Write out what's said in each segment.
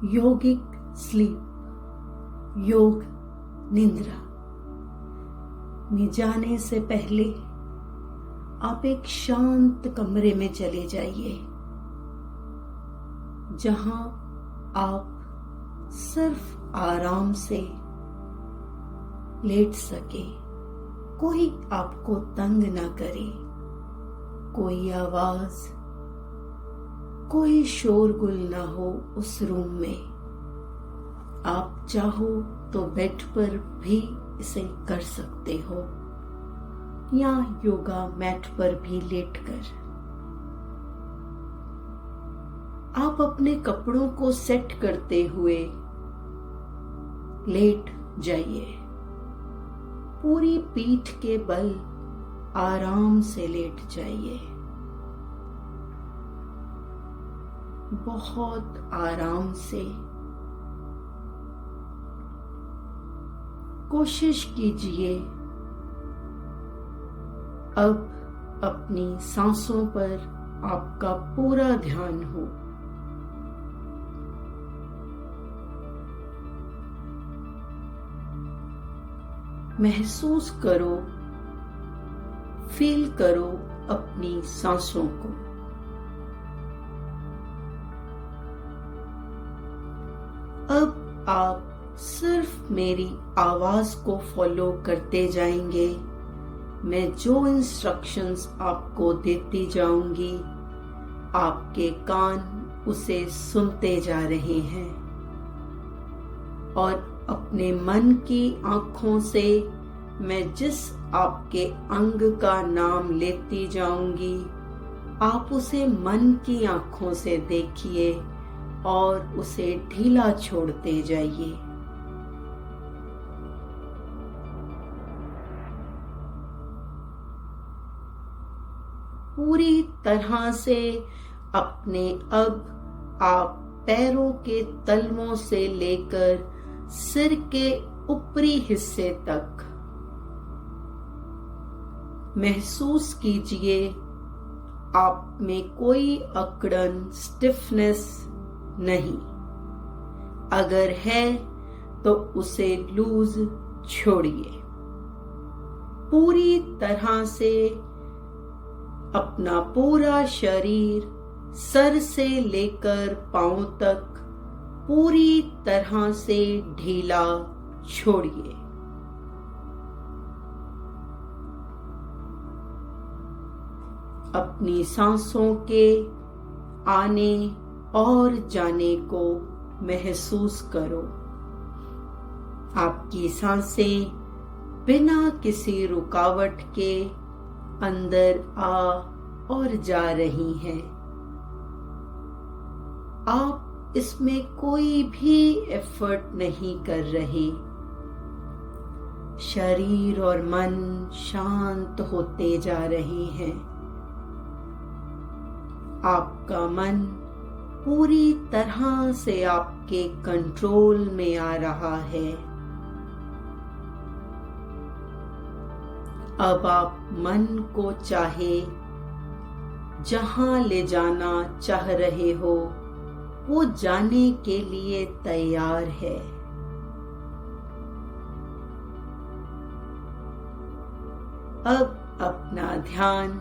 योगिक sleep, योग निंद्रा में जाने से पहले आप एक शांत कमरे में चले जाइए, जहां आप सिर्फ आराम से लेट सके, कोई आपको तंग ना करे, कोई आवाज, कोई शोरगुल ना हो उस रूम में। आप चाहो तो बेड पर भी इसे कर सकते हो या योगा मैट पर भी लेटकर। आप अपने कपड़ों को सेट करते हुए लेट जाइए। पूरी पीठ के बल आराम से लेट जाइए, बहुत आराम से। कोशिश कीजिए अब अपनी सांसों पर आपका पूरा ध्यान हो। महसूस करो, फील करो अपनी सांसों को। अब आप सिर्फ मेरी आवाज को फॉलो करते जाएंगे। मैं जो इंस्ट्रक्शंस आपको देती जाऊंगी, आपके कान उसे सुनते जा रहे हैं और अपने मन की आंखों से मैं जिस आपके अंग का नाम लेती जाऊंगी, आप उसे मन की आंखों से देखिए और उसे ढीला छोड़ते जाइए। पूरी तरह से अपने अब आप पैरों के तलवों से लेकर सिर के ऊपरी हिस्से तक महसूस कीजिए आप में कोई अकड़न, स्टिफनेस नहीं। अगर है तो उसे लूज छोड़िए। पूरी तरह से अपना पूरा शरीर सर से लेकर पांव तक पूरी तरह से ढीला छोड़िए। अपनी सांसों के आने और जाने को महसूस करो। आपकी सांसें बिना किसी रुकावट के अंदर आ और जा रही हैं। आप इसमें कोई भी एफर्ट नहीं कर रहे। शरीर और मन शांत होते जा रहे हैं। आपका मन पूरी तरह से आपके कंट्रोल में आ रहा है। अब आप मन को चाहे जहां ले जाना चाह रहे हो, वो जाने के लिए तैयार है। अब अपना ध्यान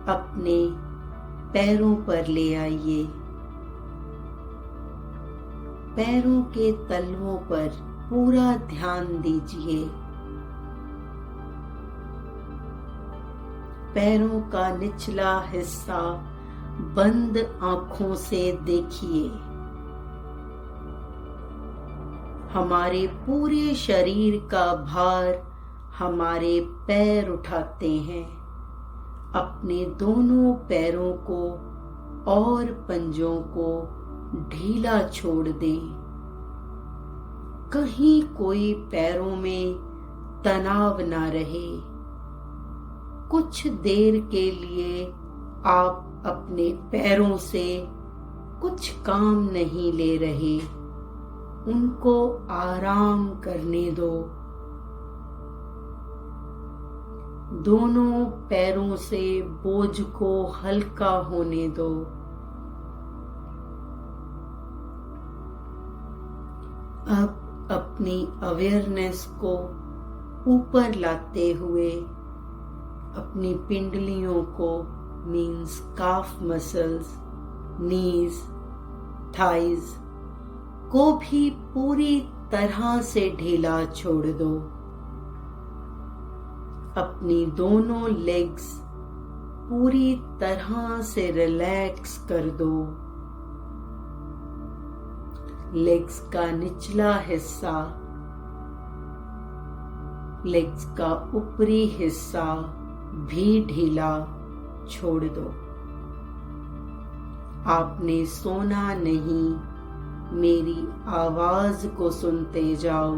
अपने पैरों पर ले आइए। पैरों के तलवों पर पूरा ध्यान दीजिए। पैरों का निचला हिस्सा बंद आंखों से देखिए। हमारे पूरे शरीर का भार हमारे पैर उठाते हैं। अपने दोनों पैरों को और पंजों को ढीला छोड़ दें। कहीं कोई पैरों में तनाव ना रहे। कुछ देर के लिए आप अपने पैरों से कुछ काम नहीं ले रहे, उनको आराम करने दो। दोनों पैरों से बोझ को हल्का होने दो। अब अपनी अवेयरनेस को ऊपर लाते हुए अपनी पिंडलियों को मीन्स काफ मसल्स, नीज, थाइज को भी पूरी तरह से ढीला छोड़ दो। अपनी दोनों लेग्स पूरी तरह से रिलैक्स कर दो। लेग्स का निचला हिस्सा, लेग्स का ऊपरी हिस्सा भी ढीला छोड़ दो। आपने सोना नहीं, मेरी आवाज को सुनते जाओ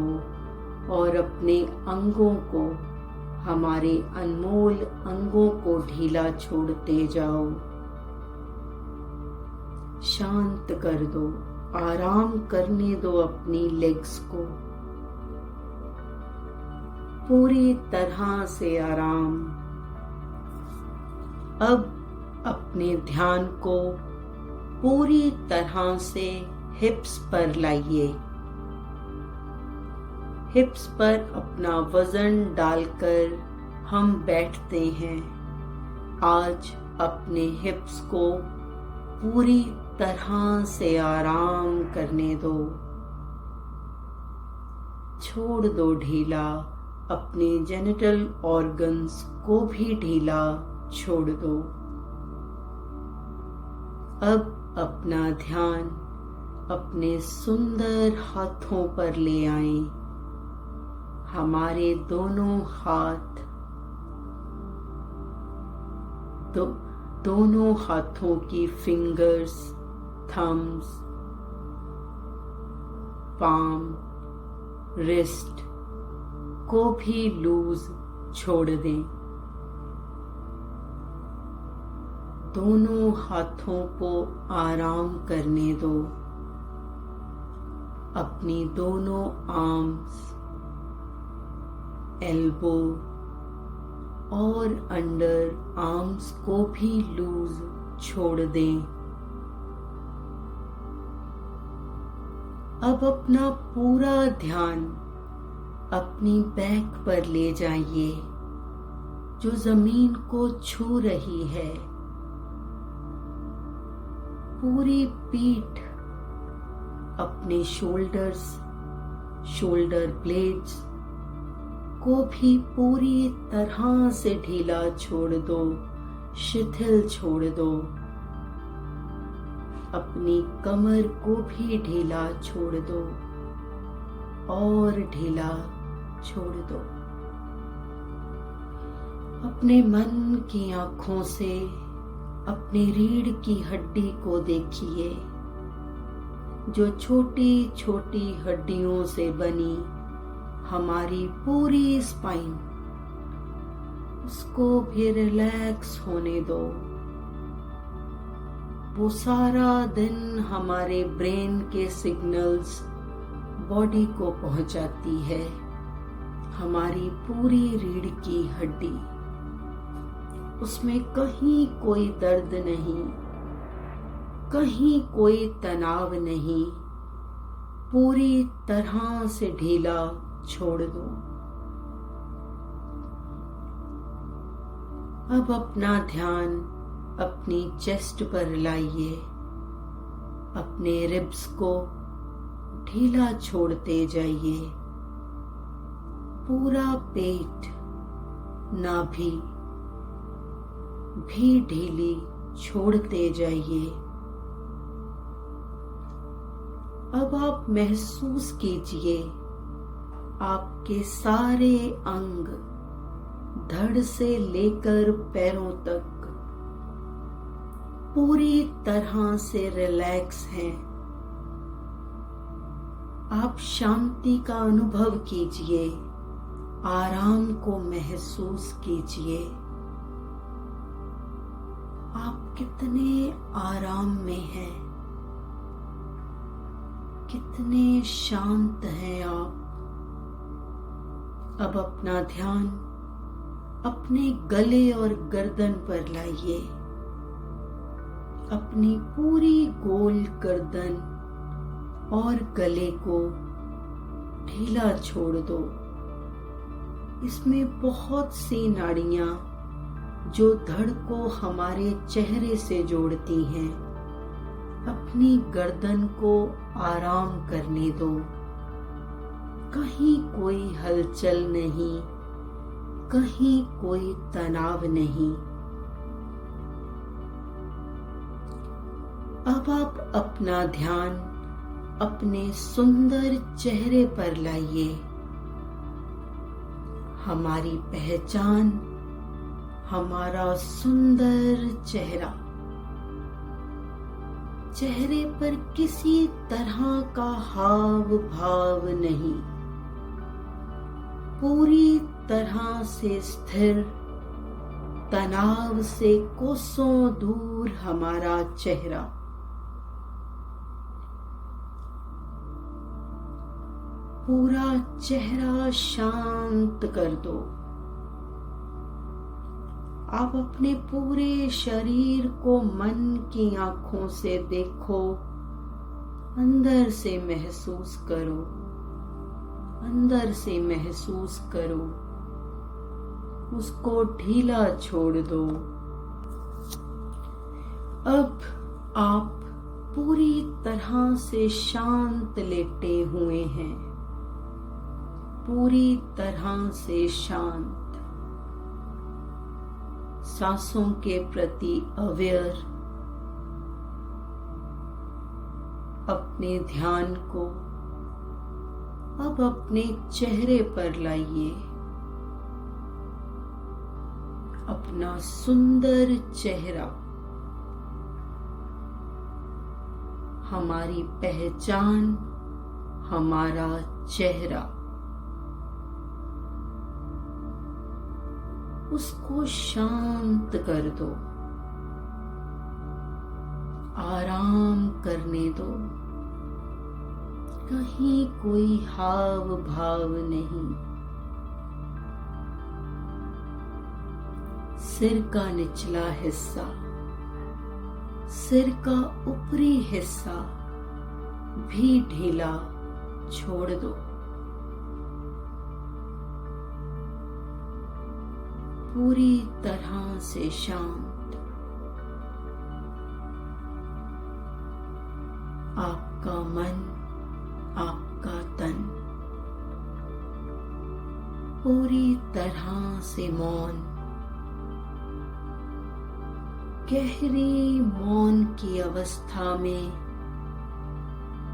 और अपने अंगों को, हमारे अनमोल अंगों को ढीला छोड़ते जाओ। शांत कर दो, आराम करने दो अपनी लेग्स को, पूरी तरह से आराम। अब अपने ध्यान को पूरी तरह से हिप्स पर लाइए। हिप्स पर अपना वजन डालकर हम बैठते हैं। आज अपने हिप्स को पूरी तरह से आराम करने दो। छोड़ दो ढीला, अपने जेनिटल ऑर्गन्स को भी ढीला छोड़ दो। अब अपना ध्यान अपने सुंदर हाथों पर ले आएं। हमारे दोनों हाथ, दोनों हाथों की फिंगर्स, थम्स, पाम, रिस्ट को भी लूज छोड़ दें। दोनों हाथों को आराम करने दो। अपनी दोनों आर्म्स, एल्बो और अंडर आर्म्स को भी लूज छोड़ दें। अब अपना पूरा ध्यान अपनी बैक पर ले जाइए, जो जमीन को छू रही है। पूरी पीठ, अपने शोल्डर्स, शोल्डर ब्लेड्स को भी पूरी तरह से ढीला छोड़ दो, शिथिल छोड़ दो। अपनी कमर को भी ढीला छोड़ दो और ढीला छोड़ दो। अपने मन की आंखों से अपनी रीढ़ की हड्डी को देखिए, जो छोटी छोटी हड्डियों से बनी हमारी पूरी स्पाइन, उसको भी रिलैक्स होने दो। वो सारा दिन हमारे ब्रेन के सिग्नल्स बॉडी को पहुंचाती है। हमारी पूरी रीढ़ की हड्डी, उसमें कहीं कोई दर्द नहीं, कहीं कोई तनाव नहीं। पूरी तरह से ढीला छोड़ दो। अब अपना ध्यान अपनी चेस्ट पर लाइए। अपने रिब्स को ढीला छोड़ते जाइए। पूरा पेट, नाभि भी ढीली छोड़ते जाइए। अब आप महसूस कीजिए आपके सारे अंग, धड़ से लेकर पैरों तक पूरी तरह से रिलैक्स हैं। आप शांति का अनुभव कीजिए, आराम को महसूस कीजिए। आप कितने आराम में हैं, कितने शांत हैं आप। अब अपना ध्यान अपने गले और गर्दन पर लाइए। अपनी पूरी गोल गर्दन और गले को ढीला छोड़ दो। इसमें बहुत सी नाड़ियां जो धड़ को हमारे चेहरे से जोड़ती हैं, अपनी गर्दन को आराम करने दो। कहीं कोई हलचल नहीं, कहीं कोई तनाव नहीं। अब आप अपना ध्यान अपने सुंदर चेहरे पर लाइए। हमारी पहचान, हमारा सुंदर चेहरा। चेहरे पर किसी तरह का हाव भाव नहीं, पूरी तरह से स्थिर, तनाव से कोसों दूर हमारा चेहरा। पूरा चेहरा शांत कर दो। आप अपने पूरे शरीर को मन की आंखों से देखो, अंदर से महसूस करो, अंदर से महसूस करो। उसको ढीला छोड़ दो। अब आप पूरी तरह से शांत लेटे हुए हैं, पूरी तरह से शांत, सांसों के प्रति अवेयर। अपने ध्यान को अब अपने चेहरे पर लाइए। अपना सुंदर चेहरा, हमारी पहचान, हमारा चेहरा। उसको शांत कर दो, आराम करने दो। कहीं कोई हाव भाव नहीं। सिर का निचला हिस्सा, सिर का ऊपरी हिस्सा भी ढीला छोड़ दो। पूरी तरह से शांत। आपका मन, आपका तन पूरी तरह से मौन, गहरी मौन की अवस्था में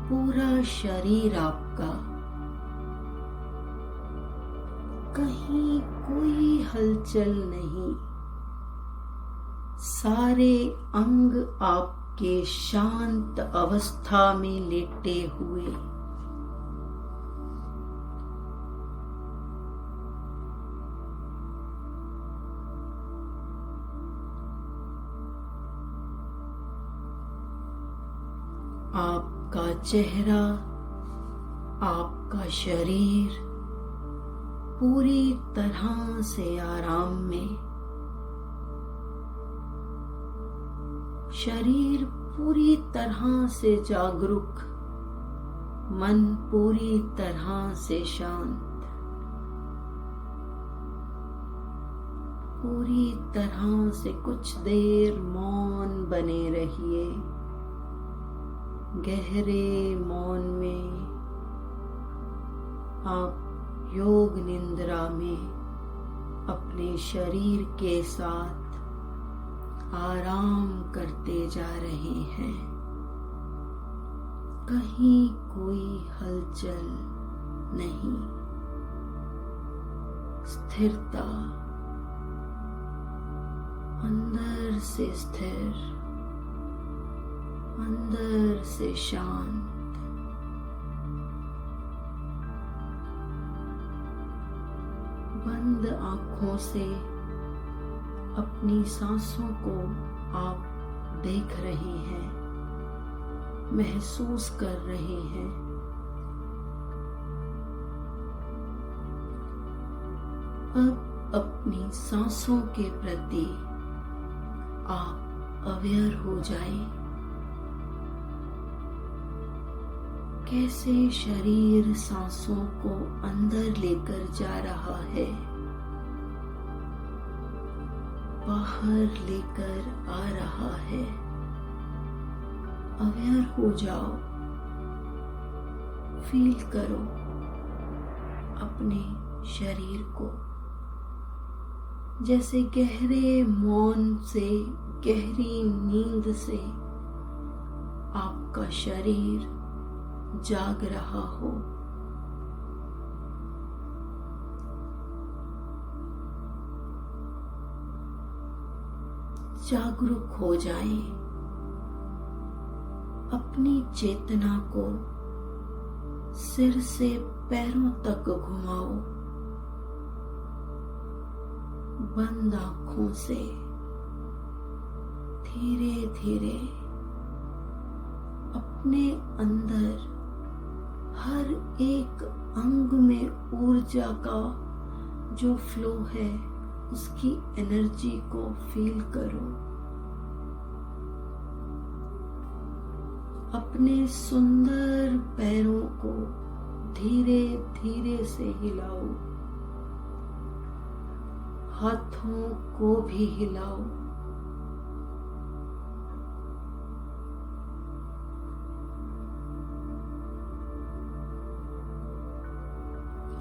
पूरा शरीर आपका, कहीं कोई हलचल नहीं। सारे अंग आपके शांत अवस्था में लेटे हुए। आपका चेहरा, आपका शरीर पूरी तरह से आराम में। शरीर पूरी तरह से जागरूक, मन पूरी तरह से शांत। पूरी तरह से कुछ देर मौन बने रहिए। गहरे मौन में आप योग निंद्रा में अपने शरीर के साथ आराम करते जा रहे हैं। कहीं कोई हलचल नहीं। स्थिरता, अंदर से स्थिर, अंदर से शांत। बंद आंखों से अपनी सांसों को आप देख रहे हैं, महसूस कर रहे हैं। अब अपनी सांसों के प्रति आप अवेयर हो जाएं। कैसे शरीर सांसों को अंदर लेकर जा रहा है, बाहर लेकर आ रहा है। अवेयर हो जाओ, फील करो अपने शरीर को, जैसे गहरे मौन से, गहरी नींद से आपका शरीर जाग रहा हो। जागरूक हो जाएं, अपनी चेतना को सिर से पैरों तक घुमाओ, बंद आंखों से धीरे धीरे अपने अंदर हर एक अंग में ऊर्जा का जो फ्लो है उसकी एनर्जी को फील करो। अपने सुंदर पैरों को धीरे धीरे से हिलाओ, हाथों को भी हिलाओ।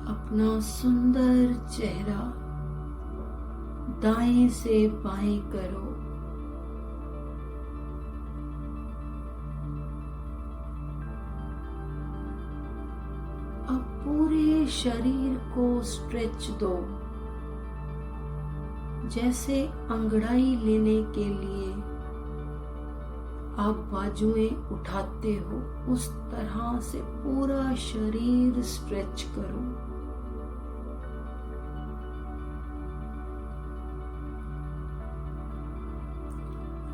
अपना सुंदर चेहरा दाएं से बाएं करो। अब पूरे शरीर को स्ट्रेच दो, जैसे अंगड़ाई लेने के लिए आप बाजुएं उठाते हो, उस तरह से पूरा शरीर स्ट्रेच करो।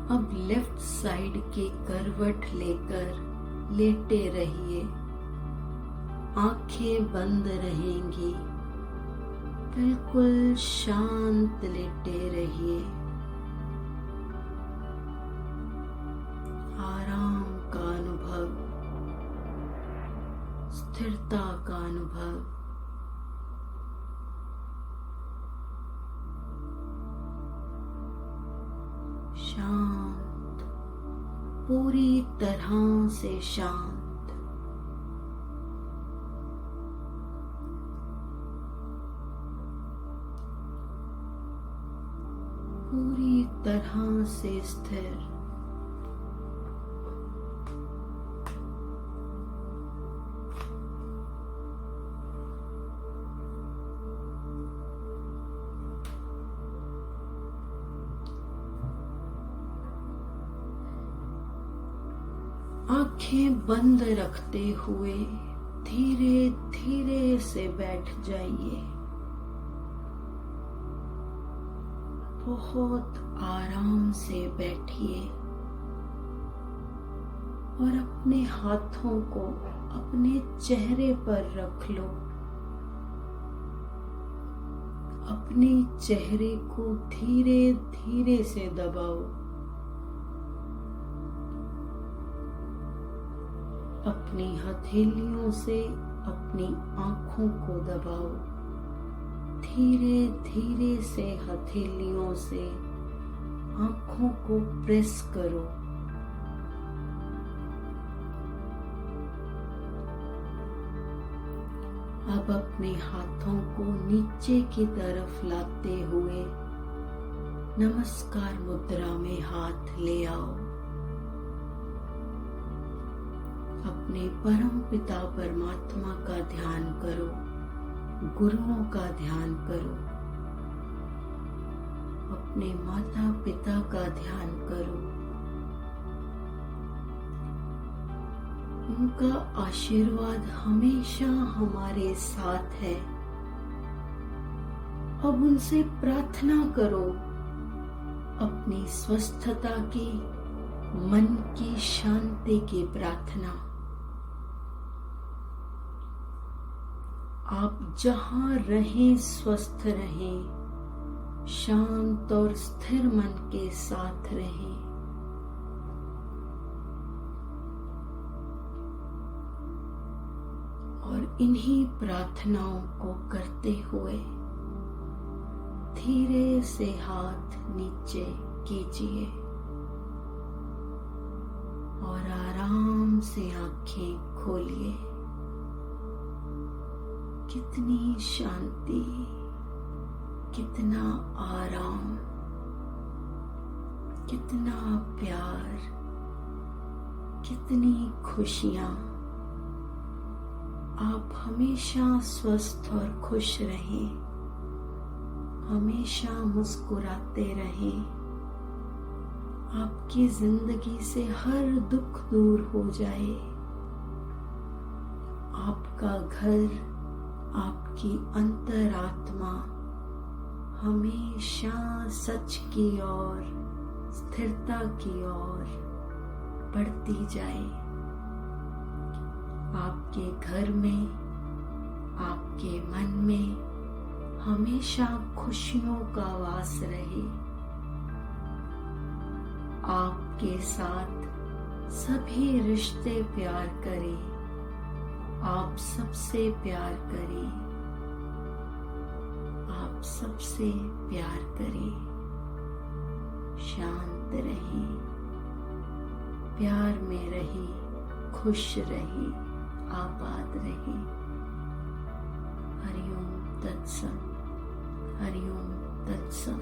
अब लेफ्ट साइड के करवट लेकर लेटे रहिए, आंखें बंद रहेंगी, बिल्कुल शांत लेटे रहिए। आराम का अनुभव, स्थिरता का अनुभव। शांत, पूरी तरह से शांत। पूरी तरह से स्थिर। आंखें बंद रखते हुए धीरे धीरे से बैठ जाइए। बहुत आराम से बैठिए और अपने हाथों को अपने चेहरे पर रख लो। अपने चेहरे को धीरे धीरे से दबाओ। अपनी हथेलियों से अपनी आंखों को दबाओ। धीरे धीरे से हथेलियों से आंखों को प्रेस करो। अब अपने हाथों को नीचे की तरफ लाते हुए नमस्कार मुद्रा में हाथ ले आओ। अपने परम पिता परमात्मा का ध्यान करो, गुरुओं का ध्यान करो, अपने माता पिता का ध्यान करो। उनका आशीर्वाद हमेशा हमारे साथ है। अब उनसे प्रार्थना करो अपनी स्वस्थता की, मन की शांति की प्रार्थना। आप जहां रहें स्वस्थ रहें, शांत और स्थिर मन के साथ रहें। और इन्हीं प्रार्थनाओं को करते हुए धीरे से हाथ नीचे कीजिए और आराम से आंखें खोलिए। कितनी शांति, कितना आराम, कितना प्यार, कितनी खुशियां। आप हमेशा स्वस्थ और खुश रहें, हमेशा मुस्कुराते रहें। आपकी जिंदगी से हर दुख दूर हो जाए। आपका घर, आपकी अंतरात्मा हमेशा सच की ओर, स्थिरता की ओर बढ़ती जाए। आपके घर में, आपके मन में हमेशा खुशियों का वास रहे। आपके साथ सभी रिश्ते प्यार करें, आप सबसे प्यार करें, आप सबसे प्यार करें। शांत रहें, प्यार में रहें, खुश रहें, आबाद रहें। हरि ओम तत्सत, हरि ओम तत्सत।